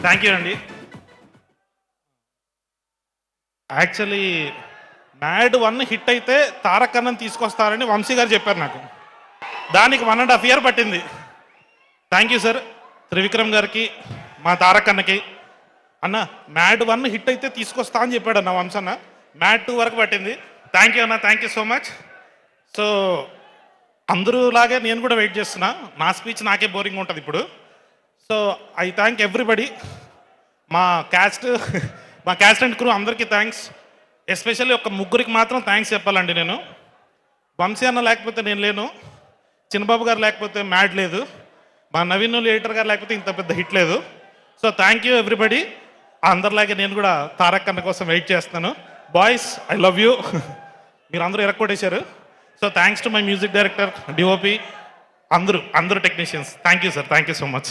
Thank you అండి. Actually mad 1 hit అయితే తారక్ అన్నని తీసుకొస్తారని వంశీ గారు చెప్పారు నాకు. దానికి 1.5 year పట్టింది. థ్యాంక్ యూ సార్, త్రివిక్రమ్ గారికి, మా తారక్ అన్నకి. అన్న మ్యాడ్ 1 హిట్ అయితే తీసుకొస్తా అని చెప్పాడు అన్న వంశన్న. మ్యాడ్ 2 వరకు పట్టింది. థ్యాంక్ యూ అన్న, thank you so much. So అందరూ లాగే నేను కూడా వెయిట్ చేస్తున్నా. నా స్పీచ్ నాకే బోరింగ్ ఉంటుంది ఇప్పుడు. So I thank everybody. మా క్యాస్ట్ అండ్ క్రూ అందరికీ థ్యాంక్స్. ఎస్పెషల్లీ ఒక ముగ్గురికి మాత్రం థ్యాంక్స్ చెప్పాలండి నేను. వంశీ అన్న లేకపోతే నేను లేను, చిన్నబాబు గారు లేకపోతే మ్యాడ్ లేదు, మా నవీన్ ఎడిటర్ గారు లేకపోతే ఇంత పెద్ద హిట్ లేదు. So thank you everybody. అందరిలాగే నేను కూడా తారక్ అన్న కోసం వెయిట్ చేస్తున్నాను. Boys I love you. మీరు అందరూ ఎరక్కొట్టేశారు. So thanks to my music director, DOP, అందరూ technicians. Thank you sir, thank you so much.